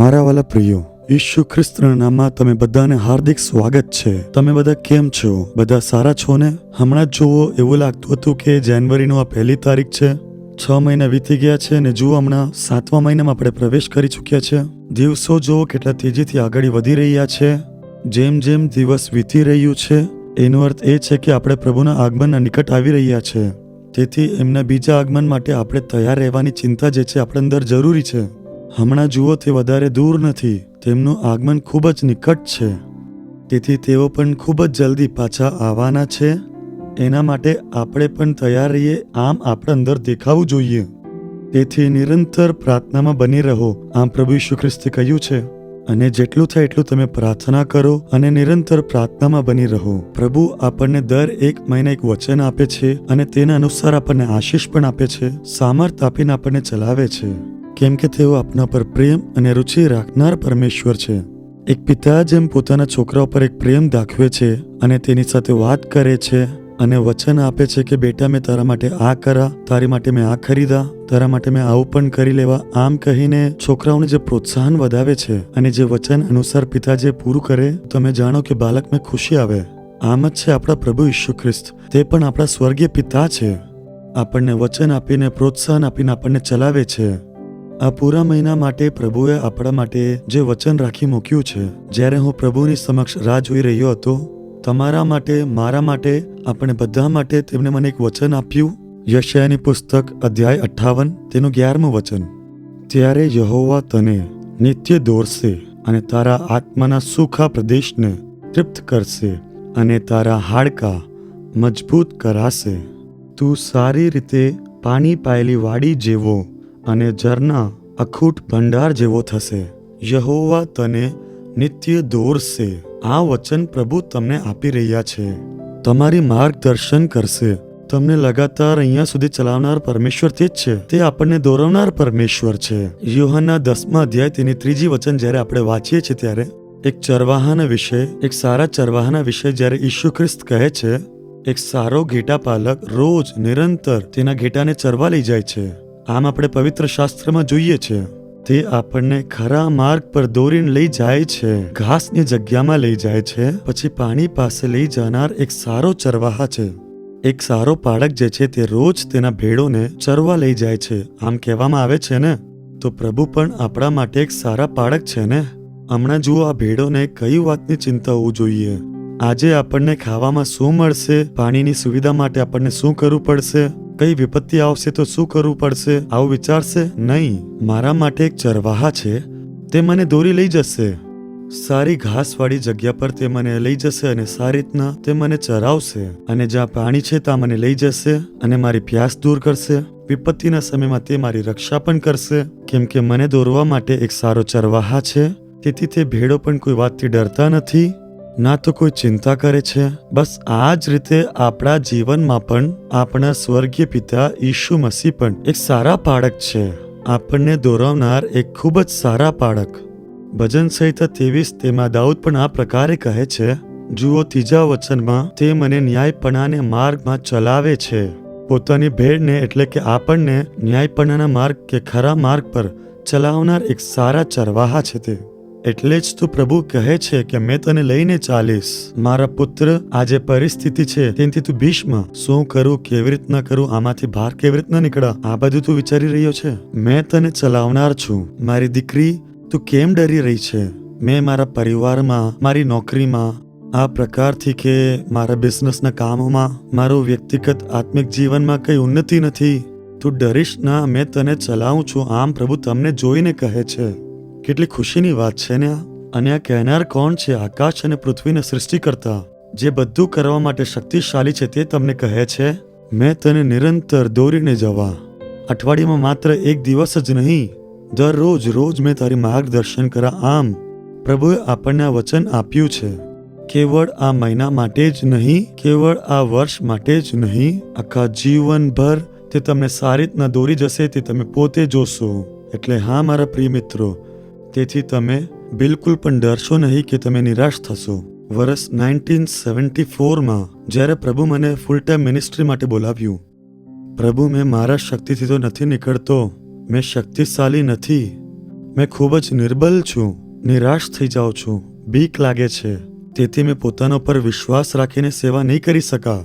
મારા વાલા પ્રિયો, ઈસુ ખ્રિસ્તના નામમાં તમે બધાને હાર્દિક સ્વાગત છે. તમે બધા કેમ છો? બધા સારા છો ને? હમણાં જ જુઓ, એવું લાગતું હતું કે જાન્યુઆરીનો આ 1 તારીખ છે. 6 મહિના વીતી ગયા છે અને જુઓ હમણાં 7મા મહિનામાં આપણે પ્રવેશ કરી ચૂક્યા છે. દિવસો જુઓ કેટલા તેજીથી આગળ વધી રહ્યા છે. જેમ જેમ દિવસ વીતી રહ્યું છે એનો અર્થ એ છે કે આપણે પ્રભુના આગમનના નિકટ આવી રહ્યા છે. તેથી એમના બીજા આગમન માટે આપણે તૈયાર રહેવાની ચિંતા જે છે આપણા અંદર જરૂરી છે. હમણાં જુઓ, તે વધારે દૂર નથી, તેમનું આગમન ખૂબ જ નિકટ છે. તેથી તેઓ પણ ખૂબ જ જલ્દી પાછા આવવાના છે. એના માટે આપણે પણ તૈયાર રહીએ, આમ આપણા અંદર દેખાવું જોઈએ. તેથી નિરંતર પ્રાર્થનામાં બની રહો, આમ પ્રભુ ઈસુ ખ્રિસ્તે કહ્યું છે. અને જેટલું થાય એટલું તમે પ્રાર્થના કરો અને નિરંતર પ્રાર્થનામાં બની રહો. પ્રભુ આપણને દર 1 મહિને એક વચન આપે છે અને તેના અનુસાર આપણને આશીષ પણ આપે છે, સામર્થ આપીને આપણને ચલાવે છે. કેમ કે તેઓ આપના પર પ્રેમ અને રુચિ રાખનાર પરમેશ્વર છે. એક પિતા જેમ પોતાના છોકરા પર એક પ્રેમ દાખવે છે અને તેની સાથે વાત કરે છે અને વચન આપે છે કે બેટા, મેં તારા માટે આ કરા, તારી માટે મેં આ ખરીદા, તારા માટે મેં આવું પણ કરી લેવા, આમ કહીને છોકરાઓને જે પ્રોત્સાહન વધાવે છે અને જે વચન અનુસાર પિતા જે પૂરું કરે, તમે જાણો કે બાળકને ખુશી આવે. આમ જ છે આપણા પ્રભુ ઈસુ ખ્રિસ્ત. તે પણ આપણા સ્વર્ગીય પિતા છે. આપણને વચન આપીને, પ્રોત્સાહન આપીને આપણને ચલાવે છે. આ પૂરા મહિના માટે પ્રભુએ આપણા માટે જે વચન રાખી મૂક્યું છે, જ્યારે હું પ્રભુની સમક્ષ રાહ જોઈ રહ્યો હતો, તમારા માટે, મારા માટે, આપણે બધા માટે તેમણે મને એક વચન આપ્યું. યશાયાની પુસ્તક અધ્યાય 58 તેનું 11મું વચન. ત્યારે યહોવા તને નિત્ય દોરશે અને તારા આત્માના સુખા પ્રદેશને તૃપ્ત કરશે અને તારા હાડકાં મજબૂત કરાશે. તું સારી રીતે પાણી પાયેલી વાડી જેવો અને ઝરના અખૂટ ભંડાર જેવો થશે. યહોવા તને નિત્ય દોરશે. આ વચન પ્રભુ તમને આપી રહ્યા છે. તમારી માર્ગદર્શન કરશે. તમને લગાતાર અહીંયા સુધી ચલાવનાર પરમેશ્વર તે જ છે. તે આપણને દોરવનાર પરમેશ્વર છે. યોહાનના 10મા અધ્યાય તેની 3જી વચન જ્યારે આપણે વાંચીએ છીએ ત્યારે એક ચરવાહાના વિશે, એક સારા ચરવાહાના વિશે જ્યારે ઈસુ ખ્રિસ્ત કહે છે, એક સારો ઘેટા પાલક રોજ નિરંતર તેના ઘેટાને ચરવા લઈ જાય છે. આમ આપણે પવિત્ર શાસ્ત્રમાં જોઈએ છે. તે આપણને ખરા માર્ગ પર દોરીને લઈ જાય છે, ઘાસની જગ્યામાં લઈ જાય છે, પછી પાણી પાસે લઈ જનાર એક સારો ચરવાહા છે. એક સારો પાળક જે છે તે રોજ તેના ભેડોને ચરવા લઈ જાય છે. આમ કહેવામાં આવે છે ને, તો પ્રભુ પણ આપણા માટે એક સારા પાળક છે ને. હમણાં જુઓ, આ ભેડોને કઈ વાતની ચિંતા હોવું જોઈએ? આજે આપણને ખાવામાં શું મળશે? પાણીની સુવિધા માટે આપણને શું કરવું પડશે? કઈ વિપત્તિ આવશે તો શું કરવું પડશે? આવું વિચારશે નહીં. મારા માટે એક ચરવાહા છે, તે મને દોરી લઈ જશે. સારી ઘાસવાળી જગ્યા પર તે મને લઈ જશે અને સારી રીતના તે મને ચરાવશે. અને જ્યાં પાણી છે ત્યાં મને લઈ જશે અને મારી પ્યાસ દૂર કરશે. વિપત્તિના સમયમાં તે મારી રક્ષા પણ કરશે. કેમ કે મને દોરવા માટે એક સારો ચરવાહા છે. તેથી તે ભેડો પણ કોઈ વાતથી ડરતા નથી, ના તો કોઈ ચિંતા કરે છે. બસ આ જ રીતે આપણા જીવનમાં પણ આપણા સ્વર્ગીય પિતા ઈસુ મસીહ પણ એક સારા પાળક છે, આપણને દોરાવનાર એક ખૂબ જ સારા પાળક. ભજન સંહિતા 23 તેમાં દાઉદ પણ આ પ્રકારે કહે છે. જુઓ, 3જા વચનમાં, તે મને ન્યાયપણાને માર્ગમાં ચલાવે છે. પોતાની ભેડને એટલે કે આપણને ન્યાયપણાના માર્ગ કે ખરા માર્ગ પર ચલાવનાર એક સારા ચરવાહા છે તે. એટલે જ તો પ્રભુ કહે છે કે મેં તને લઈને ચાલીશ. મારા પુત્ર, આ જે પરિસ્થિતિ છે તેનાથી તું ભીષ્મ, શું કરું, કેવી રીતના કરું, આમાંથી બહાર કેવી રીતના નીકળા, આ બધું તું વિચારી રહ્યો છે? મેં તને ચલાવનાર છું. મારી દીકરી, તું કેમ ડરી રહી છે? મેં મારા પરિવારમાં, મારી નોકરીમાં, આ પ્રકારથી કે મારા બિઝનેસના કામોમાં, મારું વ્યક્તિગત આત્મિક જીવનમાં કઈ ઉન્નતિ નથી. તું ડરીશ ના, મેં તને ચલાવું છું. આમ પ્રભુ તમને જોઈને કહે છે. કેટલી ખુશીની વાત છે ને આ. અને આ કહેનાર કોણ છે? આકાશ અને પૃથ્વીના સૃષ્ટિકર્તા, જે બધું કરવા માટે શક્તિશાળી છે, તે તમને કહે છે, મેં તને નિરંતર દોરીને જવા. અઠવાડિયામાં માત્ર એક દિવસ જ નહીં, દરરોજ રોજ મેં તારી માર્ગદર્શન કરા. આમ પ્રભુએ આપણને આ વચન આપ્યું છે. કેવળ આ મહિના માટે જ નહીં, કેવળ આ વર્ષ માટે જ નહીં, આખા જીવનભર તે તમને સારી રીતના દોરી જશે, તે તમે પોતે જોશો. એટલે હા મારા પ્રિય મિત્રો, તેથી તમે બિલકુલ પણ ડરશો નહીં કે તમે નિરાશ થશો. વર્ષ 1974માં જ્યારે પ્રભુ મને ફૂલ ટાઈમ મિનિસ્ટ્રી માટે બોલાવ્યું, પ્રભુ, મેં મારા શક્તિથી તો નથી નીકળતો, મેં શક્તિશાળી નથી, મેં ખૂબ જ નિર્બલ છું, નિરાશ થઈ જાઉં છું, બીક લાગે છે, તેથી મેં પોતાના પર વિશ્વાસ રાખીને સેવા નહીં કરી શકા.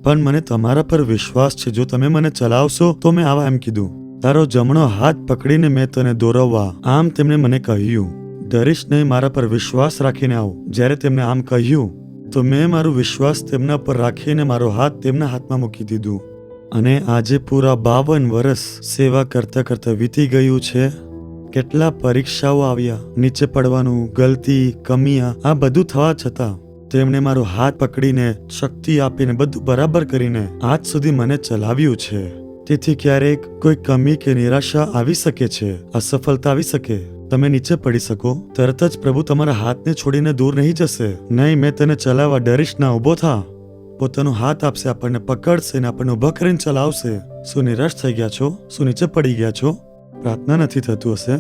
પણ મને તમારા પર વિશ્વાસ છે. જો તમે મને ચલાવશો તો મેં આવા એમ કીધું. તારો જમણો હાથ પકડીને મેં તને દોરવવા, આમ તેમણે મને કહ્યું. ડરીશ નહીં, મારા પર વિશ્વાસ રાખીને આવ. જ્યારે તેમણે આમ કહ્યું તો મેં મારો વિશ્વાસ તેમના પર રાખીને મારો હાથ તેમના હાથમાં મૂકી દીધું. અને આજે પૂરા 52 વર્ષ સેવા કરતા કરતા વીતી ગયું છે. કેટલા પરીક્ષાઓ આવ્યા, નીચે પડવાનું, ગલતી, કમિયા, આ બધું થવા છતાં તેમણે મારો હાથ પકડીને, શક્તિ આપીને, બધું બરાબર કરીને આજ સુધી મને ચલાવ્યું છે. તેથી ક્યારેક કોઈ કમી કે નિરાશા આવી શકે છે, અસફળતા આવી શકે, તમે નીચે પડી શકો, તરત જ પ્રભુ તમારા હાથને છોડીને દૂર નહીં જશે. નહીં, મેં તને ચલાવવા, ડરીશ ના, ઊભો થા. પોતાનો હાથ આપશે, આપણને પકડશે ને આપણને ઊભા કરીને ચલાવશે. શું નિરાશ થઈ ગયા છો? શું નીચે પડી ગયા છો? પ્રાર્થના નથી થતું હશે,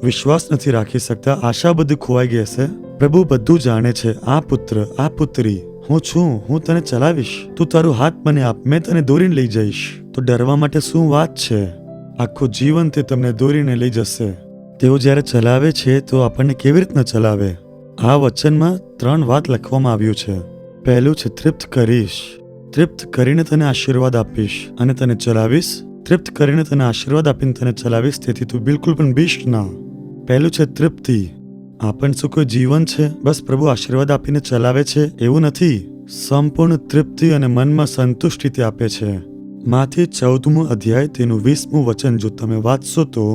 વિશ્વાસ નથી રાખી શકતા, આશા બધી ખોવાઈ ગઈ હશે. પ્રભુ બધું જાણે છે. આ પુત્ર, આ પુત્રી હું છું, હું તને ચલાવીશ. તું તારું હાથ મને આપ, મેં તને દોરીને લઈ જઈશ. તો ડરવા માટે શું વાત છે? આખું જીવન તે તમને દોરીને લઈ જશે. તેઓ જ્યારે ચલાવે છે તો આપણને કેવી રીતના ચલાવે? આ વચનમાં 3 વાત લખવામાં આવ્યું છે. પહેલું છે તૃપ્ત કરીશ, તૃપ્ત કરીને તને આશીર્વાદ આપીશ અને તને ચલાવીશ. તૃપ્ત કરીને તને આશીર્વાદ આપીને તને ચલાવીશ, તેથી તું બિલકુલ પણ બીશ ના. પહેલું છે તૃપ્તિ. આ પણ શું કોઈ જીવન છે બસ પ્રભુ આશીર્વાદ આપીને ચલાવે છે? એવું નથી. સંપૂર્ણ તૃપ્તિ અને મનમાં સંતુષ્ટિ તે આપે છે. માથી 14મું અધ્યાય તેનું 20મું વચન જો તમે વાંચશો તો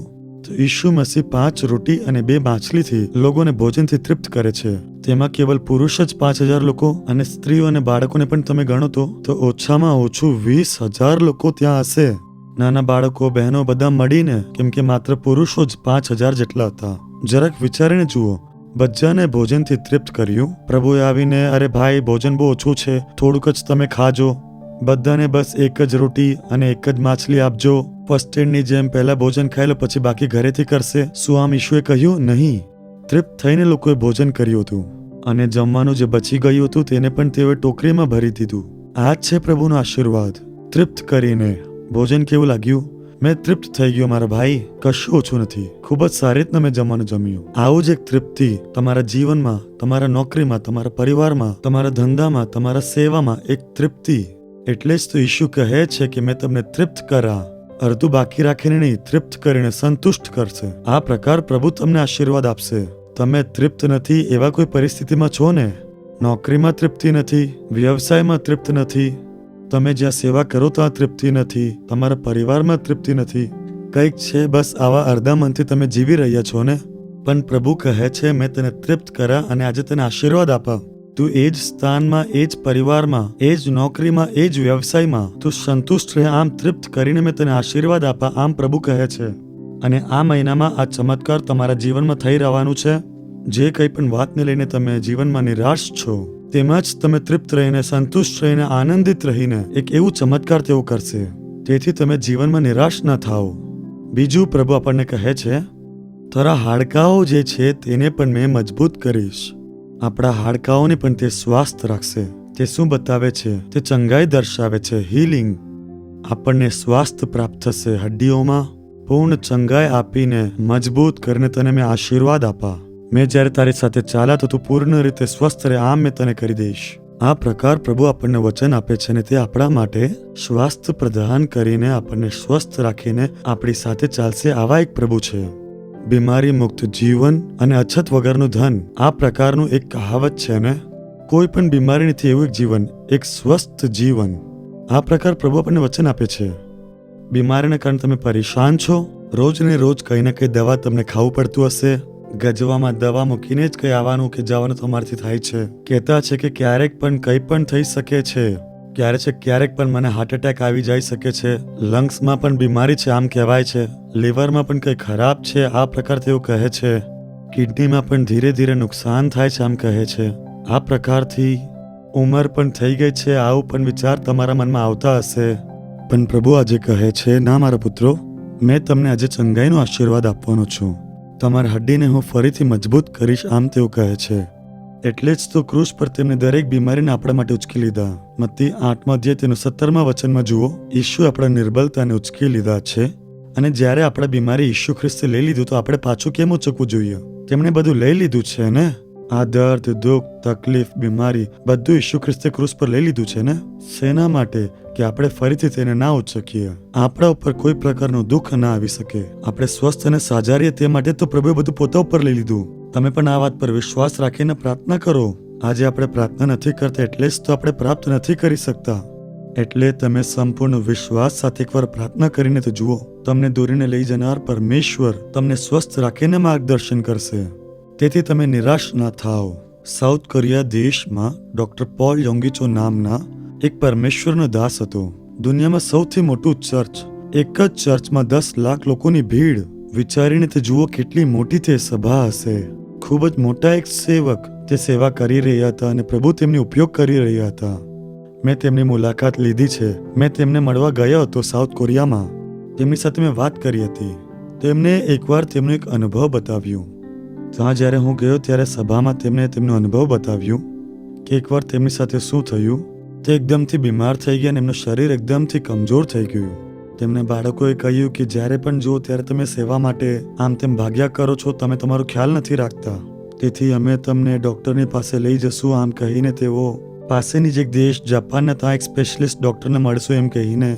ઈસુ મસીહ 5 રોટી અને 2 માછલીથી લોકોને ભોજનથી તૃપ્ત કરે છે. તેમાં કેવલ પુરુષ જ 5000 લોકો અને સ્ત્રીઓ અને બાળકોને પણ તમે ગણો તો ઓછામાં ઓછું 20,000 લોકો ત્યાં હશે. નાના બાળકો, બહેનો બધા મળીને, કેમ કે માત્ર પુરુષો જ 5000 જેટલા હતા. જરાક વિચારીને જુઓ, બધાને ભોજનથી તૃપ્ત કર્યું. પ્રભુએ આવીને, અરે ભાઈ, ભોજન બહુ ઓછું છે, થોડુંક જ તમે ખાજો. બધાને બસ એક જ રોટી અને એક જ માછલી આપજો. ફર્સ્ટ એડની જેમ પહેલા ભોજન ખાઈ લો, પછી બાકી ઘરેથી કરશે. શું આમ ઈશુએ કહ્યું? નહીં. તૃપ્ત થઈને લોકોએ ભોજન કર્યું હતું અને જમવાનું જે બચી ગયું હતું તેને પણ તેઓએ ટોકરીમાં ભરી દીધું. આ જ છે પ્રભુનો આશીર્વાદ. તૃપ્ત કરીને ભોજન કેવું લાગ્યું? મેં તૃપ્ત થઈ ગયો મારા ભાઈ, કશું ઓછું નથી. ખૂબ જ સારી રીતના મેં જમવાનું જમ્યું. આવું જ એક તૃપ્તિ તમારા જીવનમાં, તમારા નોકરીમાં, તમારા પરિવારમાં, તમારા ધંધામાં, તમારા સેવામાં એક તૃપ્તિ. એટલે જ તો ઈશુ કહે છે કે મેં તમને તૃપ્ત કરા. અડધું બાકી રાખીને નહીં, તૃપ્ત કરીને સંતુષ્ટ કરશે. આ પ્રકાર પ્રભુ તમને આશીર્વાદ આપશે. તમે તૃપ્ત નથી એવા કોઈ પરિસ્થિતિમાં છો ને? નોકરીમાં તૃપ્તિ નથી, વ્યવસાયમાં તૃપ્ત નથી, તમે જ્યાં સેવા કરો ત્યાં તૃપ્તિ નથી, તમારા પરિવારમાં તૃપ્તિ નથી, કંઈક છે, બસ આવા અડધા મનથી તમે જીવી રહ્યા છો ને? પણ પ્રભુ કહે છે મેં તને તૃપ્ત કરા અને આજે તને આશીર્વાદ આપા. તું એ જ સ્થાનમાં, એ જ પરિવારમાં, એ જ નોકરીમાં, એ જ વ્યવસાયમાં તું સંતુષ્ટ રહે. આમ તૃપ્ત કરીને મેં તને આશીર્વાદ આપા, આમ પ્રભુ કહે છે. અને આ મહિનામાં આ ચમત્કાર તમારા જીવનમાં થઈ રહેવાનું છે. જે કંઈ પણ વાતને લઈને તમે જીવનમાં નિરાશ છો, તેમાં જ તમે તૃપ્ત રહીને, સંતુષ્ટ રહીને, આનંદિત રહીને એક એવું ચમત્કાર તેઓ કરશે. તેથી તમે જીવનમાં નિરાશ ન થાઓ. બીજું પ્રભુ આપણને કહે છે, તારા હાડકાઓ જે છે તેને પણ મેં મજબૂત કરીશ. આપણા હાડકાઓને પણ તે સ્વાસ્થ્ય રાખશે. તે શું બતાવે છે? તે ચંગાઈ દર્શાવે છે, હીલિંગ. આપણને સ્વાસ્થ્ય પ્રાપ્ત થશે. હડ્ડીઓમાં પૂર્ણ ચંગાઈ આપીને મજબૂત કરીને તને મેં આશીર્વાદ આપા. મેં જ્યારે તારી સાથે ચાલ્યા તો તું પૂર્ણ રીતે સ્વસ્થ રહે, આમ મેં તને કરી દઈશ. આ પ્રકાર પ્રભુ આપણને વચન આપે છે અને તે આપણા માટે સ્વાસ્થ્ય પ્રદાન કરીને, આપણને સ્વસ્થ રાખીને આપણી સાથે ચાલશે. આવા એક પ્રભુ છે. બીમારી મુક્ત જીવન અને અછત વગરનું ધન, આ પ્રકારનું એક કહાવત છે ને? કોઈ પણ બીમારી નથી એવું એક જીવન, એક સ્વસ્થ જીવન. આ પ્રકાર પ્રભુ આપણને વચન આપે છે. બીમારીના કારણે તમે પરેશાન છો, રોજ ને રોજ કંઈ ને કંઈ દવા તમને ખાવું પડતું હશે. ગજવામાં દવા મૂકીને જ કંઈ આવવાનું કે જવાનું તમારાથી થાય છે. કહેતા છે કે ક્યારેક પણ કંઈ પણ થઈ શકે છે, ક્યારેક પણ મને હાર્ટ એટેક આવી જઈ શકે છે, લંગ્સમાં પણ બીમારી છે આમ કહેવાય છે, લીવરમાં પણ કંઈ ખરાબ છે આ પ્રકાર તેઓ કહે છે, કિડનીમાં પણ ધીરે ધીરે નુકસાન થાય છે આમ કહે છે. આ પ્રકારથી ઉંમર પણ થઈ ગઈ છે, આવું પણ વિચાર તમારા મનમાં આવતા હશે. પણ પ્રભુ આજે કહે છે, ના મારા પુત્રો, મેં તમને આજે ચંગાઈનો આશીર્વાદ આપવાનો છું. તમારી હડ્ડીને હું ફરીથી મજબૂત કરીશ, આમ તેઓ કહે છે. એટલે જ તો ક્રૂસ પર તેમને દરેક બીમારીને આપણા માટે ઉચકી લીધા. મત્તી 8 અધ્યાય તેનું 17મા વચનમાં જુઓ, ઈશુ આપણા નિર્બળતાને ઉચકી લીધા છે અને જ્યારે આપણે બીમારી ઈસુ ખ્રિસ્તે લઈ લીધું તો આપણે પાછું કેમ ઉચકવું જોઈએ? તેમણે બધું લઈ લીધું છે ને. આ દર્દ, દુઃખ, તકલીફ, બીમારી બધું ઈસુ ખ્રિસ્તે ક્રૂસ પર લઈ લીધું છે ને. શેના માટે? કે આપણે ફરીથી તેને ના ઉચકીએ, આપણા ઉપર કોઈ પ્રકારનું દુઃખ ના આવી શકે, આપણે સ્વસ્થ અને સાજા રહીએ તે માટે તો પ્રભુએ બધું પોતા ઉપર લઈ લીધું. તમે પણ આ વાત પર વિશ્વાસ રાખીને પ્રાર્થના કરો. આજે આપણે પ્રાર્થના નથી કરતા એટલે જ તો આપણે પ્રાપ્ત નથી કરી શકતા. એટલે તમે સંપૂર્ણ વિશ્વાસ સાથે એકવાર પ્રાર્થના કરીને તો જુઓ. તમને દોરીને લઈ જનાર પરમેશ્વર તમને સ્વસ્થ રાખીને માર્ગદર્શન કરશે. તેથી તમે નિરાશ ના થાઓ. સાઉથ કોરિયા દેશમાં ડોક્ટર પોલ યોંગીચો નામના એક પરમેશ્વરનો દાસ હતો. દુનિયામાં સૌથી મોટું ચર્ચ, એક જ ચર્ચમાં 10 લાખ લોકોની ભીડ. વિચારીને તે જુઓ કેટલી મોટી તે સભા હશે. ખૂબ જ મોટા એક સેવક તે સેવા કરી રહ્યા હતા અને પ્રભુ તેમની ઉપયોગ કરી રહ્યા હતા. મેં તેમની મુલાકાત લીધી છે. મેં તેમને મળવા ગયો હતો સાઉથ કોરિયામાં. તેમની સાથે મેં વાત કરી હતી. તેમને એકવાર તેમનો એક અનુભવ બતાવ્યું. ત્યાં જ્યારે હું ગયો ત્યારે સભામાં તેમને તેમનો અનુભવ બતાવ્યું કે એકવાર તેમની સાથે શું થયું. તે એકદમથી બીમાર થઈ ગયા અને એમનું શરીર એકદમથી કમજોર થઈ ગયું. તેમને બાળકોએ કહ્યું કે જ્યારે પણ જુઓ ત્યારે તમે સેવા માટે આમ તેમ ભાગ્યા કરો છો, તમે તમારો ખ્યાલ નથી રાખતા. તેથી અમે તમને ડૉક્ટરની પાસે લઈ જશું આમ કહીને તેઓ પાસેની જ એક દેશ જાપાનના ત્યાં એક સ્પેશિયલિસ્ટ ડૉક્ટરને મળશું એમ કહીને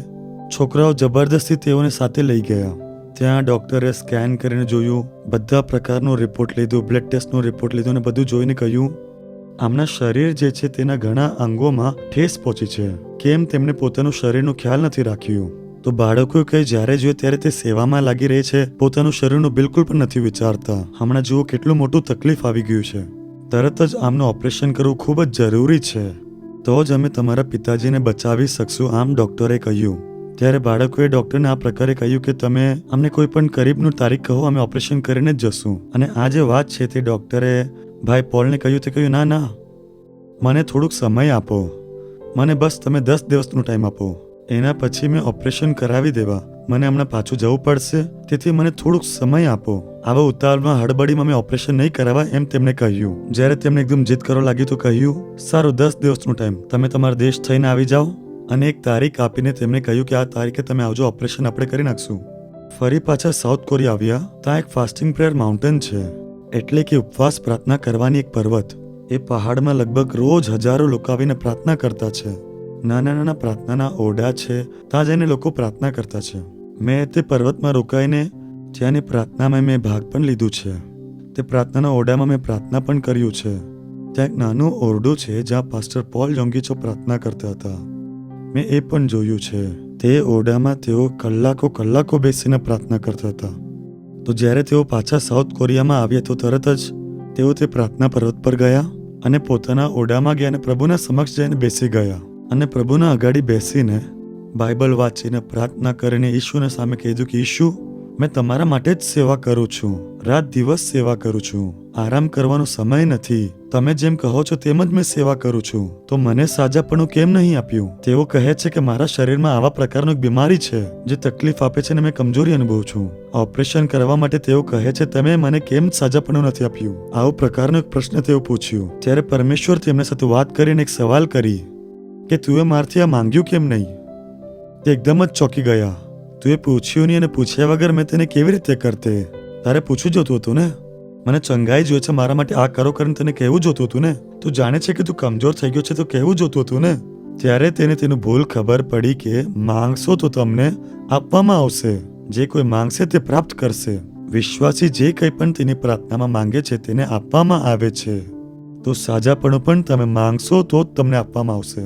છોકરાઓ જબરદસ્તી તેઓને સાથે લઈ ગયા. ત્યાં ડૉક્ટરે સ્કેન કરીને જોયું, બધા પ્રકારનો રિપોર્ટ લીધો, બ્લડ ટેસ્ટનો રિપોર્ટ લીધો અને બધું જોઈને કહ્યું આમના શરીર જે છે તેના ઘણા અંગોમાં ઠેસ પહોંચી છે. કેમ તેમને પોતાનું શરીરનું ખ્યાલ નથી રાખ્યું. તો બાળકો કહે જ્યારે જોઈએ ત્યારે તે સેવામાં લાગી રહે છે, પોતાનું શરીરનું બિલકુલ પણ નથી વિચારતા. હમણાં જુઓ કેટલું મોટું તકલીફ આવી ગયું છે. તરત જ આમનું ઓપરેશન કરવું ખૂબ જ જરૂરી છે, તો જ અમે તમારા પિતાજીને બચાવી શકશું આમ ડૉક્ટરે કહ્યું. ત્યારે બાળકોએ ડૉક્ટરને આ પ્રકારે કહ્યું કે તમે અમને કોઈ પણ કરીબનું તારીખ કહો, અમે ઓપરેશન કરીને જ જશું. અને આ જે વાત છે તે ડૉક્ટરે ભાઈ પોલને કહ્યું તે કહ્યું ના, મને થોડુંક સમય આપો, મને બસ તમે 10 દિવસનો ટાઈમ આપો, એના પછી મેં ઓપરેશન કરાવી દેવા. મને હમણાં પાછું જવું પડશે, તેથી મને થોડુંક સમય આપો. આવા ઉતાવળમાં હડબડીમાં મેં ઓપરેશન નહીં કરાવવા એમ તેમને કહ્યું. જ્યારે તેમને એકદમ જીદ કરવા લાગી તો કહ્યું સારું 10 દિવસનો ટાઈમ, તમે તમારા દેશ થઈને આવી જાઓ. અને એક તારીખ આપીને તેમને કહ્યું કે આ તારીખે તમે આવજો, ઓપરેશન આપણે કરી નાખશું. ફરી પાછા સાઉથ કોરિયા આવ્યા. ત્યાં એક ફાસ્ટિંગ પ્રેયર માઉન્ટેન છે, એટલે કે ઉપવાસ પ્રાર્થના કરવાની એક પર્વત. એ પહાડમાં લગભગ રોજ હજારો લોકો આવીને પ્રાર્થના કરતા છે. નાના નાના પ્રાર્થનાના ઓરડા છે, ત્યાં જઈને લોકો પ્રાર્થના કરતા છે. મેં તે પર્વતમાં રોકાઈને ત્યાંની પ્રાર્થનામાં મેં ભાગ પણ લીધું છે. તે પ્રાર્થનાના ઓરડામાં મેં પ્રાર્થના પણ કર્યું છે. ત્યાં એક નાનું ઓરડું છે જ્યાં પાસ્ટર પોલ યોંગીચો પ્રાર્થના કરતા હતા. મેં એ પણ જોયું છે. તે ઓરડામાં તેઓ કલાકો બેસીને પ્રાર્થના કરતા હતા. તો જ્યારે તેઓ પાછા સાઉથ કોરિયામાં આવ્યા તો તરત જ તેઓ તે પ્રાર્થના પર્વત પર ગયા અને પોતાના ઓરડામાં ગયા અને પ્રભુના સમક્ષ જઈને બેસી ગયા. અને પ્રભુના અગાડી બેસીને બાઇબલ વાંચીને પ્રાર્થના કરીને ઈશુના સામે કીધું કે ઈશુ, મેં તમારા માટે જ સેવા કરું છું, રાત દિવસ સેવા કરું છું, આરામ કરવાનો સમય નથી. તમે જેમ કહો છો તેમ જ મેં સેવા કરું છું, તો મને સાજાપણું કેમ નહીં આપ્યું? તેઓ કહે છે કે મારા શરીરમાં આવા પ્રકારનો એક બીમારી છે જે તકલીફ આપે છે અને મેં કમજોરી અનુભવું છું. ઓપરેશન કરવા માટે તેઓ કહે છે તમે મને કેમ સાજાપણું નથી આપ્યું? આવો પ્રકારનો એક પ્રશ્ન તેઓ પૂછ્યું. ત્યારે પરમેશ્વર તેમની સાથે વાત કરીને એક સવાલ કરી કે તું મારથી આ માંગ્યું કેમ નહીં? તે એકદમ જ ચોંકી ગયા. તું પૂછ્યું નહીં અને પૂછ્યા વગર મેં તેને કેવી રીતે કરતે? તારે પૂછવું જોતું હતું ને? મને ચંગાઈ જોઈએ છે, મારા માટે આ કરો કરીને તને કહેવું જોતું હતું ને? તું જાણે છે કે તું કમજોર થઈ ગયો છે તો કહેવું જોતું હતું ને? ત્યારે તેને તેનું ભૂલ ખબર પડી કે માંગશો તો તમને આપવામાં આવશે, જે કોઈ માંગશે તે પ્રાપ્ત કરશે. વિશ્વાસી જે કંઈ પણ તેની પ્રાર્થનામાં માંગે છે તેને આપવામાં આવે છે. તો સાજાપણું પણ તમે માંગશો તો જ તમને આપવામાં આવશે.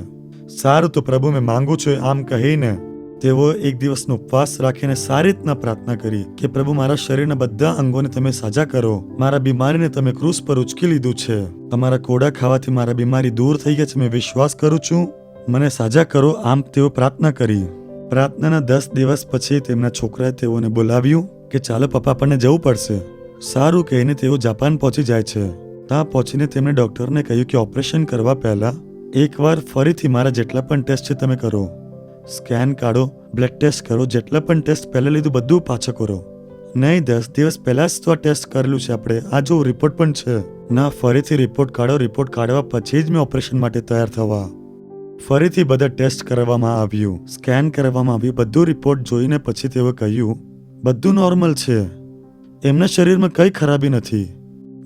સારું, તો પ્રભુ મેં માંગુ છું આમ કહીને તેઓ એક દિવસનો ઉપવાસ રાખીને સારી રીતના પ્રાર્થના કરી કે પ્રભુ મારા શરીરના બધા અંગોને તમે સાજા કરો, મારા બીમારીને તમે ક્રૂસ પર ઉચકી લીધું છે, તમારા કોડા ખાવાથી મારા બીમારી દૂર થઈ ગયા છે, મેં વિશ્વાસ કરું છું, મને સાજા કરો. આમ તેઓ પ્રાર્થના કરી. પ્રાર્થનાના 10 દિવસ પછી તેમના છોકરાએ તેઓને બોલાવ્યું કે ચાલો પપ્પા, આપણને જવું પડશે. સારું કહીને તેઓ જાપાન પહોંચી જાય છે. ત્યાં પહોંચીને તેમણે ડૉક્ટરને કહ્યું કે ઓપરેશન કરવા પહેલા એકવાર ફરીથી મારા જેટલા પણ ટેસ્ટ છે તમે કરો, સ્કેન કાઢો, બ્લડ ટેસ્ટ કરો, જેટલા પણ ટેસ્ટ પહેલાં લીધું બધું પાછા કરો. નહીં, 10 દિવસ પહેલાં જ તો આ ટેસ્ટ કરેલું છે આપણે, આ જો રિપોર્ટ પણ છે. ના, ફરીથી રિપોર્ટ કાઢો, રિપોર્ટ કાઢવા પછી જ મેં ઓપરેશન માટે તૈયાર થવા. ફરીથી બધા ટેસ્ટ કરવામાં આવ્યું, સ્કેન કરવામાં આવ્યું, બધું રિપોર્ટ જોઈને પછી તેઓએ કહ્યું બધું નોર્મલ છે, એમના શરીરમાં કંઈ ખરાબી નથી.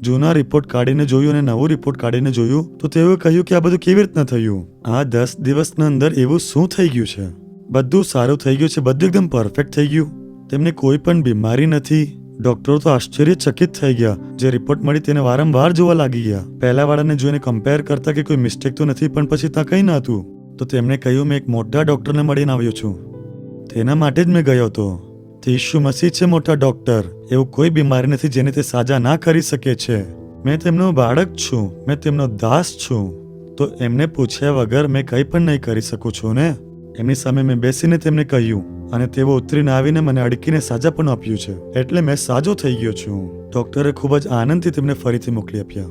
જૂના રિપોર્ટ કાઢીને જોયું અને નવો રિપોર્ટ કાઢીને જોયું તો તેઓએ કહ્યું કે આ બધું કેવી રીતના થયું. આ 10 દિવસના અંદર એવું શું થઈ ગયું છે? બધું સારું થઈ ગયું છે, બધું એકદમ પરફેક્ટ થઈ ગયું. તેમને કોઈ પણ બીમારી નથી. ડોક્ટરો તો આશ્ચર્યચકિત થઈ ગયા. જે રિપોર્ટ મળી તેને વારંવાર જોવા લાગી ગયા. પહેલા વાળાને જોઈને કમ્પેર કરતા કે કોઈ મિસ્ટેક તો નથી, પણ પછી ત્યાં કંઈ ન હતું. તો તેમણે કહ્યું મેં એક મોટા ડોક્ટરને મળીને આવ્યો છું, તેના માટે જ મેં ગયો હતો. તે ઈસુ મસીહ છે મોટા ડોક્ટર. એવું કોઈ બીમારી નથી જેને તે સાજા ના કરી શકે છે. મેં તેમનો બાળક છું, મેં તેમનો દાસ છું. તો એમને પૂછ્યા વગર મેં કંઈ પણ નહીં કરી શકું છું ને. એમની સામે મેં બેસીને તેમને કહ્યું અને તેઓ ઉતરીને આવીને મને અડકીને સાજાપણું આપ્યું છે, એટલે મેં સાજો થઈ ગયો છું. ડોક્ટરે ખૂબ જ આનંદથી તેમને ફરીથી મોકલી આપ્યા.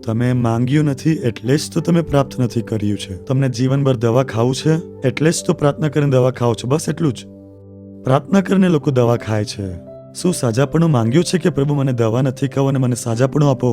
તમે માંગ્યું નથી એટલે જ તો તમે પ્રાપ્ત નથી કર્યું છે. તમને જીવનભર દવા ખાવું છે એટલે જ તો પ્રાર્થના કરીને દવા ખાઓ છો, બસ એટલું જ. પ્રાર્થના કરીને લોકો દવા ખાય છે. શું સાજાપણું માંગ્યું છે કે પ્રભુ મને દવા નથી ખાવું અને મને સાજાપણું આપો?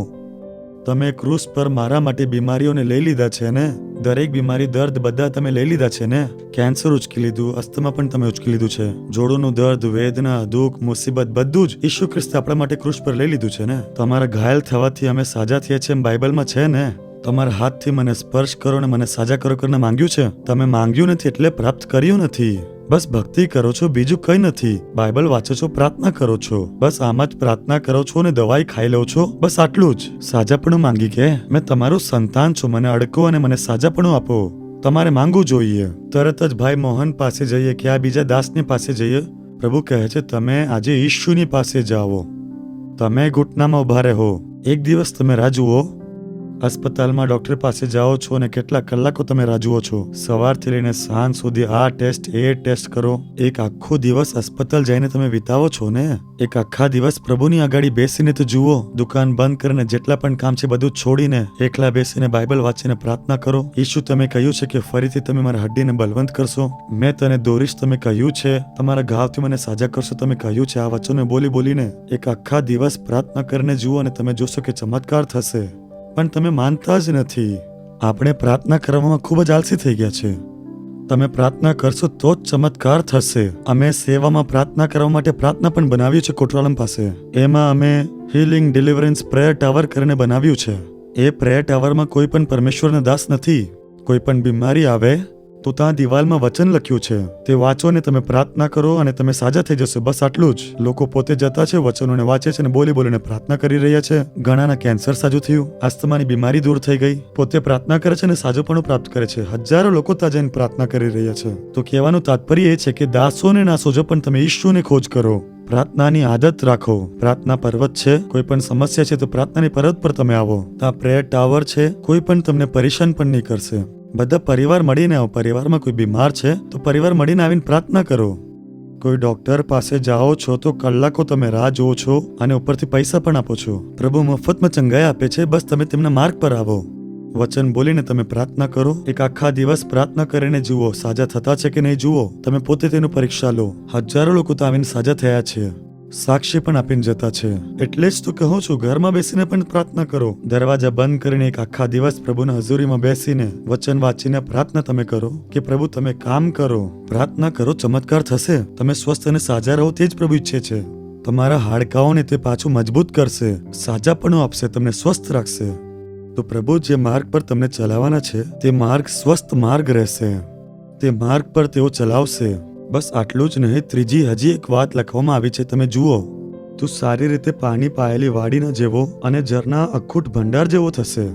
તમે ક્રૂસ પર મારા માટે બીમારીઓને લઈ લીધા છે ને. દરેક બીમારી, દર્દ બધા તમે લઈ લીધા છે ને. કેન્સર ઉચકી લીધું, અસ્થમા પણ તમે ઉચકી લીધું છે. જોડોનું દર્દ, વેદના, દુઃખ, મુસીબત બધું જ ઈસુ ખ્રિસ્તે આપણા માટે ક્રૂસ પર લઈ લીધું છે ને. તમારા ઘાયલ થવાથી અમે સાજા થયા છીએ એમ બાઇબલમાં છે ને. તમારા હાથથી મને સ્પર્શ કરો અને મને સાજા કરો કરીને માંગ્યું છે. તમે માંગ્યું નથી એટલે પ્રાપ્ત કર્યું નથી. બસ ભક્તિ કરો છો, બીજું કંઈ નથી. બાઇબલ વાંચો છો, પ્રાર્થના કરો છો, બસ આમાં જ પ્રાર્થના કરો છો અને દવાઈ ખાઈ લો છો, બસ આટલું જ. સાજાપણું માંગી કે મેં તમારું સંતાન છું, મને અડકો અને મને સાજાપણું આપો. તમારે માંગવું જોઈએ. તરત જ ભાઈ મોહન પાસે જઈએ કે આ બીજા દાસની પાસે જઈએ. પ્રભુ કહે છે તમે આજે ઈશુની પાસે જાઓ. તમે ઘૂંટનામાં ઉભા રહો. એક દિવસ તમે રાહ જુઓ. અસ્પતાલમાં ડોક્ટર પાસે જાઓ છો અને કેટલા કલાકો તમે રાહ જુઓ છો. સવારથી લઈને સાંજ સુધી આ ટેસ્ટ એ ટેસ્ટ કરો. એક આખો દિવસ અસ્પતાલ જઈને તમે વિતાવો છો ને. એક આખા દિવસ પ્રભુની આગળ બેસીને તો જુઓ. દુકાન બંધ કરીને જેટલા પણ કામ છે બધું છોડીને એકલા બેસીને બાઇબલ વાંચીને પ્રાર્થના કરો. ઈસુ તમે કહ્યું છે કે ફરીથી તમે મારા હડ્ડીને બલવંત કરશો. મેં તને દોરીશ તમે કહ્યું છે. તમારા ઘાવથી મને સાજા કરશો તમે કહ્યું છે. આ વચનો બોલી બોલીને એક આખા દિવસ પ્રાર્થના કરીને જુઓ અને તમે જોશો કે ચમત્કાર થશે. પણ તમે માનતા જ નથી. આપણે પ્રાર્થના કરવામાં ખૂબ જ આલસી થઈ ગયા છે. તમે પ્રાર્થના કરશો તો જ ચમત્કાર થશે. અમે સેવામાં પ્રાર્થના કરવા માટે પ્રાર્થના પણ બનાવ્યું છે કોટરાલમ પાસે. એમાં અમે હીલિંગ ડિલિવરન્સ પ્રેયર ટાવર કરીને બનાવ્યું છે. એ પ્રેયર ટાવરમાં કોઈ પણ પરમેશ્વરના દાસ નથી. કોઈ પણ બીમારી આવે તો ત્યાં દિવાલમાં વચન લખ્યું છે, તે વાંચો ને તમે પ્રાર્થના કરો અને તમે સાજા થઈ જશો, બસ આટલું જ. લોકો પોતે જતા છે, વચનોને વાંચે છે અને બોલી બોલીને પ્રાર્થના કરી રહ્યા છે. ઘણાના કેન્સર સાજું થયું, અસ્થમાની બીમારી દૂર થઈ ગઈ. પોતે પ્રાર્થના કરે છે અને સાજોપણું પ્રાપ્ત કરે છે. હજારો લોકો ત્યાં જઈને પ્રાર્થના કરી રહ્યા છે. તો કહેવાનું તાત્પર્ય એ છે કે દાસોને ના સોજો પણ તમે ઈશુને ખોજ કરો. પ્રાર્થનાની આદત રાખો. પ્રાર્થના પર્વત છે. કોઈ પણ સમસ્યા છે તો પ્રાર્થનાની પર્વત પર તમે આવો. ત્યાં પ્રેયર ટાવર છે. કોઈ પણ તમને પરેશાન પણ નહીં કરશે. બધા પરિવાર મળીને આવો. પરિવારમાં કોઈ બીમાર છે તો પરિવાર મળીને આવીને પ્રાર્થના કરો. કોઈ ડોક્ટર પાસે જાઓ છો તો કલાકો તમે રાહ જુઓ છો અને ઉપરથી પૈસા પણ આપો છો. પ્રભુ મફતમાં ચંગાઈ આપે છે, બસ તમે તેમના માર્ગ પર આવો. વચન બોલીને તમે પ્રાર્થના કરો. એક આખા દિવસ પ્રાર્થના કરીને જુઓ સાજા થતા છે કે નહીં જુઓ. તમે પોતે તેનું પરીક્ષા લો. હજારો લોકો તો આવીને સાજા થયા છે, સાક્ષી પણ આપીને જતા છે. એટલે જ તો કહું છું ઘરમાં બેસીને પણ પ્રાર્થના કરો. દરવાજા બંધ કરીને એક આખા દિવસ પ્રભુના હજુરીમાં બેસીને વચન વાંચીને પ્રાર્થના તમે કરો કે પ્રભુ તમે કામ કરો. પ્રાર્થના કરો, ચમત્કાર થશે. તમે સ્વસ્થ અને સાજા રહો તે જ પ્રભુ ઈચ્છે છે. તમારા હાડકાઓને તે પાછું મજબૂત કરશે, સાજાપણું આપશે, તમને સ્વસ્થ રાખશે. તો પ્રભુ જે માર્ગ પર તમને ચલાવવાના છે તે માર્ગ સ્વસ્થ માર્ગ રહેશે. તે માર્ગ પર તેઓ ચલાવશે. બસ આટલું જ નહીં, ત્રીજી હજી એક વાત લખવામાં આવી છે, તમે જુઓ. તું સારી રીતે પાણી પાયેલી વાડીના જેવો અને ઝરના અખૂટ ભંડાર જેવો થશે.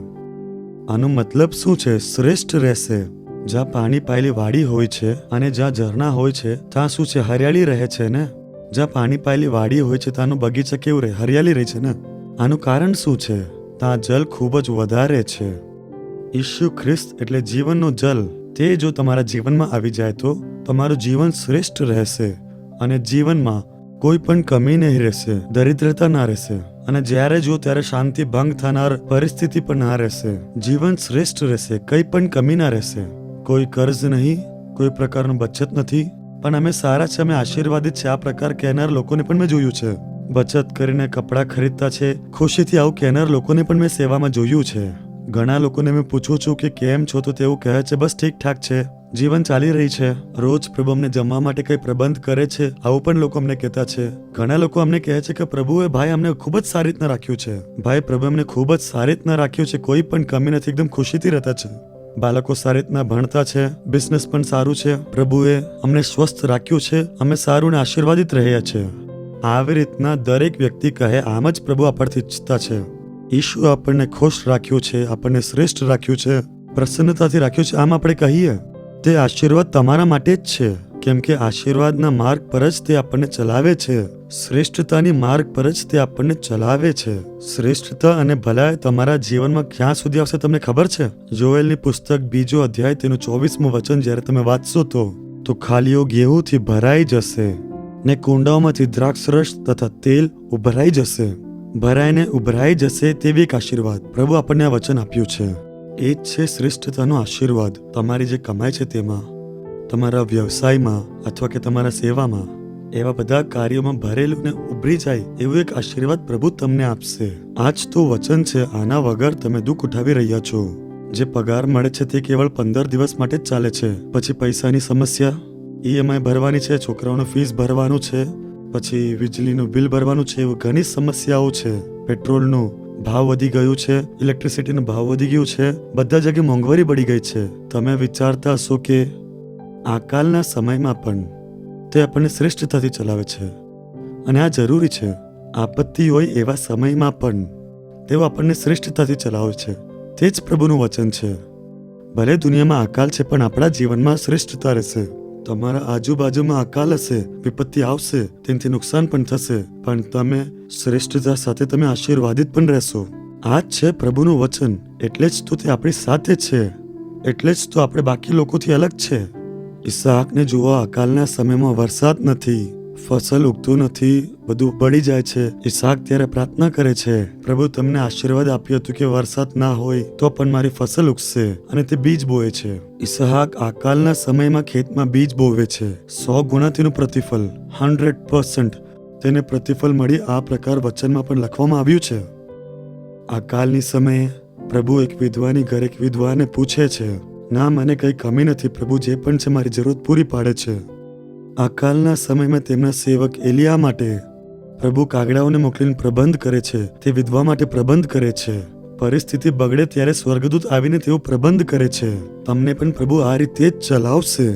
આનો મતલબ શું છે? શ્રેષ્ઠ રહેશે. જ્યાં પાણી પાયેલી વાડી હોય છે અને જ્યાં ઝરણા હોય છે ત્યાં શું છે? હરિયાળી રહે છે ને. જ્યાં પાણી પાયેલી વાડી હોય છે ત્યાંનું બગીચા કેવું રહે? હરિયાળી રહે છે ને. આનું કારણ શું છે? ત્યાં જલ ખૂબ જ વધારે છે. ઈસુ ખ્રિસ્ત એટલે જીવનનો જલ. તે જો તમારા જીવનમાં આવી જાય તો તમારું જીવન શ્રેષ્ઠ રહેશે અને જીવનમાં કોઈ પણ કમી નહીં રહેશે, દરિદ્રતા ના રહેશે અને જ્યારે જો ત્યારે શાંતિ ભંગ થનાર પરિસ્થિતિ પણ ના રહેશે. જીવન શ્રેષ્ઠ રહેશે, કંઈ પણ કમી ના રહેશે. કોઈ કર્જ નહીં, કોઈ પ્રકારનું બચત નથી. પણ અમે સારા છે, અમે આશીર્વાદિત છે, આ પ્રકાર કહેનાર લોકોને પણ મેં જોયું છે. બચત કરીને કપડાં ખરીદતા છે, ખુશીથી આવું કહેનાર લોકોને પણ મેં સેવામાં જોયું છે. ઘણા લોકોને મેં પૂછું છું કે કેમ છો તો તેવું કહે છે બસ ઠીક ઠાક છે. જીવન ચાલી રહી છે. રોજ પ્રભુ અમને જમવા માટે કઈ પ્રબંધ કરે છે, આવું પણ લોકો અમને કહેતા છે. ઘણા લોકો અમને કહે છે કે પ્રભુએ ભાઈ અમને ખૂબ જ સારી રીતના રાખ્યું છે. ભાઈ પ્રભુ અમને ખૂબ જ સારી રીતના રાખ્યું છે, કોઈ પણ કમી નથી, એકદમ ખુશીથી રહેતા છે. બાળકો સારી રીતના ભણતા છે, બિઝનેસ પણ સારું છે. પ્રભુએ અમને સ્વસ્થ રાખ્યું છે, અમે સારું ને આશીર્વાદિત રહ્યા છે. આવી રીતના દરેક વ્યક્તિ કહે આમ જ પ્રભુ આપણથી ઈચ્છતા છે. ઈશુ આપણને ખુશ રાખ્યું છે, આપણને શ્રેષ્ઠ રાખ્યું છે, પ્રસન્નતાથી રાખ્યું છે. આમ આપણે કહીએ તે આશીર્વાદ તમારા માટે જ છે, કેમ કે આશીર્વાદના માર્ગ પર જ તે આપણને ચલાવે છે. શ્રેષ્ઠતાની માર્ગ પર જ તે આપણને ચલાવે છે. શ્રેષ્ઠતા અને ભલાઈ તમારા જીવનમાં ક્યાં સુધી આવશે તમને ખબર છે? જોએલની પુસ્તક 2 અધ્યાય તેનું 24મું વચન જ્યારે તમે વાંચશો તો ખાલીઓ ગેહૂંથી ભરાઈ જશે ને કુંડાઓમાંથી દ્રાક્ષરસ તથા તેલ ઉભરાઈ જશે. ભરાઈને ઉભરાઈ જશે તેવી એક આશીર્વાદ પ્રભુ આપણને આ વચન આપ્યું છે. એ જ છે શ્રેષ્ઠતાનો આશીર્વાદ. તમારી જે કમાઈ છે તેમાં, તમારા વ્યવસાયમાં અથવા કે તમારા સેવામાં, એવા બધા કાર્યોમાં ભરેલું ને ઉભરી જાય એવું એક આશીર્વાદ પ્રભુ તમને આપશે. આ જ તો વચન છે. આના વગર તમે દુઃખ ઉઠાવી રહ્યા છો. જે પગાર મળે છે તે કેવળ 15 દિવસ માટે જ ચાલે છે. પછી પૈસાની સમસ્યા, EMI ભરવાની છે, છોકરાઓનું ફીસ ભરવાનું છે, પછી વીજળીનું બિલ ભરવાનું છે, એવી ઘણી સમસ્યાઓ છે. પેટ્રોલનું ભાવ વધી ગયું છે, ઇલેક્ટ્રિસિટીનો ભાવ વધી ગયું છે, બધા જગ્યાએ મોંઘવારી બળી ગઈ છે. તમે વિચારતા હશો કે આકાલના સમયમાં પણ તે આપણને શ્રેષ્ઠતાથી ચલાવે છે, અને આ જરૂરી છે. આપત્તિ હોય એવા સમયમાં પણ તેઓ આપણને શ્રેષ્ઠતાથી ચલાવે છે. તે જ પ્રભુનું વચન છે. ભલે દુનિયામાં અકાલ છે, પણ આપણા જીવનમાં શ્રેષ્ઠતા રહેશે. તમારા આજુબાજુમાં અકાલ હશે, વિપત્તિ આવશે, તેનાથી નુકસાન પણ થશે, પણ તમે શ્રેષ્ઠતા સાથે તમે આશીર્વાદિત પણ રહેશો. આ જ છે પ્રભુનું વચન. એટલે જ તો તે આપણી સાથે છે. એટલે જ તો આપણે બાકી લોકોથી અલગ છે. ઈસાકને જુઓ, અકાલના સમયમાં વરસાદ નથી, ફસલ ઉગતું નથી, બધું બળી જાય છે. ઈસાક ત્યારે પ્રાર્થના કરે છે, પ્રભુ તમને આશીર્વાદ આપ્યું હતું કે વરસાદ ના હોય તો પણ મારી ફસલ ઉગશે, અને તે બીજ બોવે છે. ઈસાક આકાલના સમયમાં ખેતમાં બીજ બોવે છે. 100 ગુણા તેનું પ્રતિફળ, 100% તેને પ્રતિફળ મળી. આ પ્રકાર વચનમાં પણ લખવામાં આવ્યું છે. આકાલની સમયે પ્રભુ એક વિધવાની ઘરે એક વિધવાને પૂછે છે, ના મને કઈ કમી નથી, પ્રભુ જે પણ છે મારી જરૂરત પૂરી પાડે છે. આકાલના સમયમાં તેમના સેવક એલિયા માટે પ્રભુ કાગડાઓને મોકલીને પ્રબંધ કરે છે. તે વિધવા માટે પ્રબંધ કરે છે. પરિસ્થિતિ બગડે ત્યારે સ્વર્ગદૂત આવીને તેઓ પ્રબંધ કરે છે. તમને પણ પ્રભુ આ રીતે જ ચલાવશે.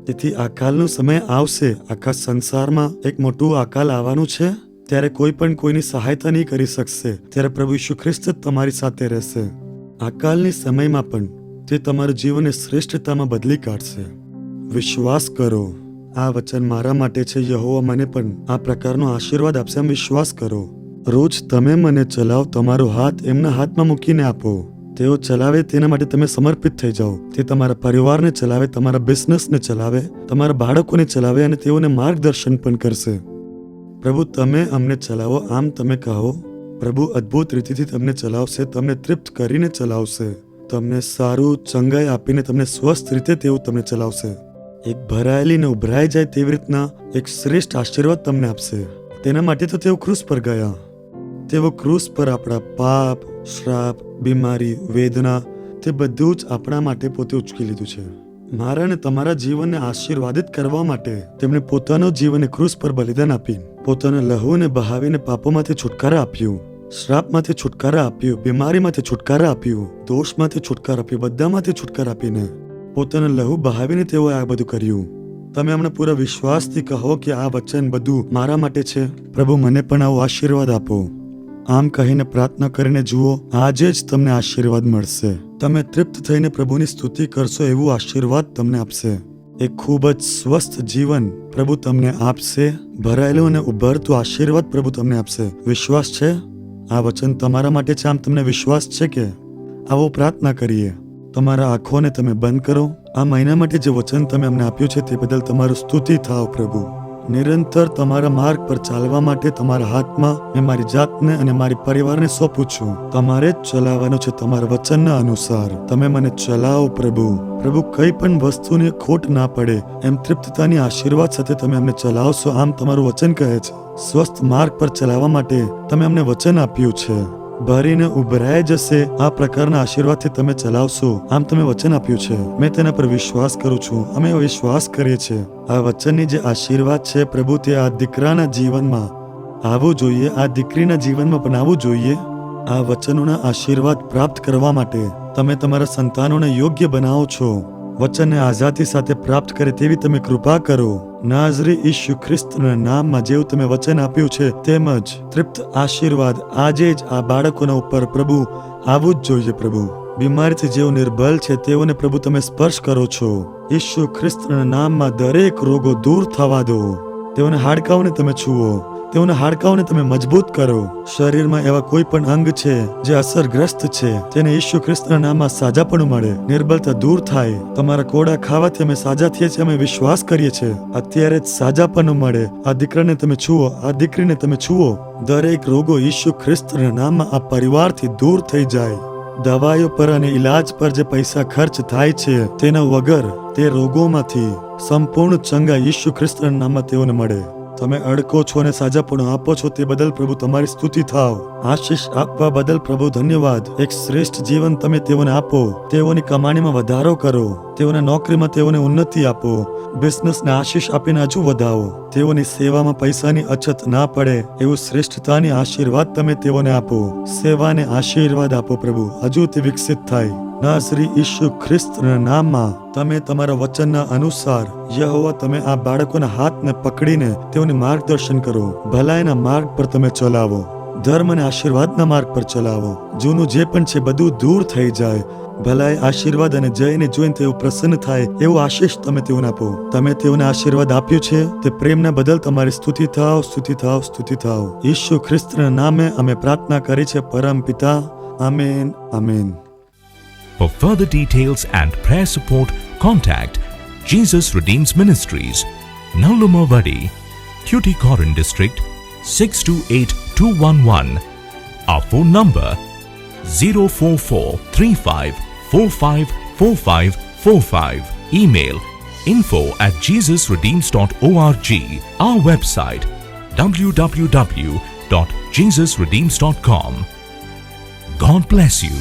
તેથી આકાલનો સમય આવશે. આખા સંસારમાં એક મોટું આકાલ આવવાનું છે. ત્યારે કોઈ પણ કોઈની સહાયતા નહીં કરી શકશે. ત્યારે પ્રભુ ઈસુ ખ્રિસ્ત જ તમારી સાથે રહેશે. આકાલની સમયમાં પણ તે તમારું જીવનને શ્રેષ્ઠતામાં બદલી કાઢશે. વિશ્વાસ કરો, આ વચન મારા માટે છે. યહોવા મને પણ આ પ્રકારનો આશીર્વાદ આપશે. આમ વિશ્વાસ કરો. રોજ તમે મને ચલાવો, તમારો હાથ એમના હાથમાં મૂકીને આપો. તેઓ ચલાવે તેના માટે તમે સમર્પિત થઈ જાઓ. તે તમારા પરિવારને ચલાવે, તમારા બિઝનેસને ચલાવે, તમારા બાળકોને ચલાવે, અને તેઓને માર્ગદર્શન પણ કરશે. પ્રભુ તમે અમને ચલાવો, આમ તમે કહો. પ્રભુ અદ્ભુત રીતિથી તમને ચલાવશે, તમને તૃપ્ત કરીને ચલાવશે, તમને સારું ચંગાઈ આપીને તમને સ્વસ્થ રીતે તેઓ તમને ચલાવશે. એક ભરાયેલી ને ઉભરાઈ જાય તેવી રીતના એક શ્રેષ્ઠ આશીર્વાદ તમને આપશે. તેના માટે તો તેઓ ક્રૂસ પર ગયા. તેઓ ક્રૂસ પર આપણા પાપ, શ્રાપ, બીમારી, વેદના, તે બધું જ આપણા માટે પોતે ઉચકી લીધું છે. મારા અને તમારા જીવનને આશીર્વાદિત કરવા માટે તેમણે પોતાનું જીવન ક્રૂસ પર બલિદાન આપી, પોતાના લહુને બહાવીને પાપોમાંથી છુટકારા આપ્યું, શ્રાપમાંથી છુટકારા આપ્યું, બીમારીમાંથી છુટકારા આપ્યું, દોષમાંથી છુટકારા આપ્યું, બધામાંથી છુટકારા આપીને પોતાના લહુ બહાવીને તેઓએ આ બધું કર્યું. તમે હમણાં પૂરા વિશ્વાસથી કહો કે આ વચન બધું મારા માટે છે. પ્રભુ મને પણ આવો આશીર્વાદ આપો. આમ કહીને પ્રાર્થના કરીને જુઓ, આજે જ તમને આશીર્વાદ મળશે. તમે તૃપ્ત થઈને પ્રભુની સ્તુતિ કરશો એવું આશીર્વાદ તમને આપશે. એક ખૂબ જ સ્વસ્થ જીવન પ્રભુ તમને આપશે. ભરાયેલું અને ઉભરતું આશીર્વાદ પ્રભુ તમને આપશે. વિશ્વાસ છે? આ વચન તમારા માટે છે. આમ તમને વિશ્વાસ છે કે? આવો પ્રાર્થના કરીએ. તમારા આંખોને તમે બંધ કરો. આ મહિના માટે જે વચન તમે અમને આપ્યું છે તે બદલ તમારું સ્તુતિ થાવ પ્રભુ. નિરંતર તમારા માર્ગ પર ચાલવા માટે તમારા હાથમાં મેં મારી જાતને અને મારી પરિવારને સોંપું છું. તમારે જ ચલાવવાનું છે તમારા વચનના અનુસાર. તમે મને ચલાવો પ્રભુ. પ્રભુ કઈ પણ વસ્તુની ખોટ ના પડે એમ તૃપ્તતાની આશીર્વાદ સાથે તમે અમને ચલાવશો. આમ તમારું વચન કહે છે. સ્વસ્થ માર્ગ પર ચલાવવા માટે તમે અમને વચન આપ્યું છે. ભરીને ઉભરાઈ જશે. આ પ્રકારના આશીર્વાદથી તમે ચલાવશો. આમ તમે વચન આપ્યું છે. મેં તેના પર વિશ્વાસ કરું છું. અમે વિશ્વાસ કરીએ છીએ. આ વચનની જે આશીર્વાદ છે પ્રભુ, તે આ દીકરાના જીવનમાં આવવું જોઈએ, આ દીકરીના જીવનમાં પણ આવવું જોઈએ. આ વચનોના આશીર્વાદ પ્રાપ્ત કરવા માટે તમે તમારા સંતાનોને યોગ્ય બનાવો છો. વચનને આઝાદી સાથે પ્રાપ્ત કરે તેવી તમે કૃપા કરો. નાઝરી ઈસુ ખ્રિસ્તના નામમાં જેવું તમે વચન આપ્યું છે તેમજ તૃપ્ત આશીર્વાદ આજે જ આ બાળકોના ઉપર પ્રભુ આવવું જ જોઈએ. પ્રભુ, બીમારીથી જેઓ નિર્બલ છે તેઓને પ્રભુ તમે સ્પર્શ કરો છો. ઈસુ ખ્રિસ્તના નામમાં દરેક રોગો દૂર થવા દો. તેઓને હાડકાઓને તમે છુઓ. તેઓના હાડકાઓને તમે મજબૂત કરો. શરીરમાં એવા કોઈ પણ અંગ છે જે અસરગ્રસ્ત છે તેને ઈસુ ખ્રિસ્તના નામમાં સાજાપણું મળે, નિર્બળતા દૂર થાય. તમારા કોડા ખાવાથી અમે સાજા થઈએ છીએ. અમે વિશ્વાસ કરીએ છીએ અત્યારે જ સાજાપણું મળે. આ દીકરાને તમે છુઓ, આ દીકરીને તમે છુઓ. દરેક રોગો ઈસુ ખ્રિસ્તના નામમાં આ પરિવારથી દૂર થઈ જાય. દવાઈઓ પર અને ઈલાજ પર જે પૈસા ખર્ચ થાય છે તેના વગર તે રોગોમાંથી સંપૂર્ણ ચંગા ઈસુ ખ્રિસ્તના નામમાં તેઓને મળે. તમે અડકો છો અને સાજાપણું આપો છો તે બદલ પ્રભુ તમારી સ્તુતિ થાવ. આશીષ આપવા બદલ પ્રભુ ધન્યવાદ. એક શ્રેષ્ઠ જીવન તમે તેઓને આપો. તેઓની કમાણીમાં વધારો કરો. તેઓના નોકરીમાં તેઓને ઉન્નતિ આપો. બિઝનેસને આશીષ આપીને હજુ વધાવો. તેઓની સેવામાં પૈસાની અછત ના પડે એવું શ્રેષ્ઠતાની આશીર્વાદ તમે તેઓને આપો. સેવાને આશીર્વાદ આપો પ્રભુ, હજુ તે વિકસિત થાય. નાઝરી ઈસુ ખ્રિસ્તના નામમાં તમે તમારા વચનના અનુસાર યહોવા તમે આ બાળકોના હાથને પકડીને તેઓને માર્ગદર્શન કરો. ભલાઈના માર્ગ પર તમે ચલાવો. ધર્મ અને આશીર્વાદના માર્ગ પર ચલાવો. જૂનું જે પણ છે બધું દૂર થઈ જાય. ભલાઈ, આશીર્વાદ અને જયને જોઈને તેઓ પ્રસન્ન થાય એવું આશીષ તમે તેઓને આપો. તમે તેઓને આશીર્વાદ આપ્યું છે તે પ્રેમના બદલ તમારી સ્તુતિ થાવ, સ્તુતિ થાવ, સ્તુતિ થાવ. ઈસુ ખ્રિસ્તના નામે અમે પ્રાર્થના કરી છે પરમ પિતા. Amen, amen. For further details and prayer support, contact Jesus Redeems Ministries, Nallumavadi, Tuticorin District, 628211. Our phone number 04435454545. Email info@jesusredeems.org. Our website www.jesusredeems.com. God bless you.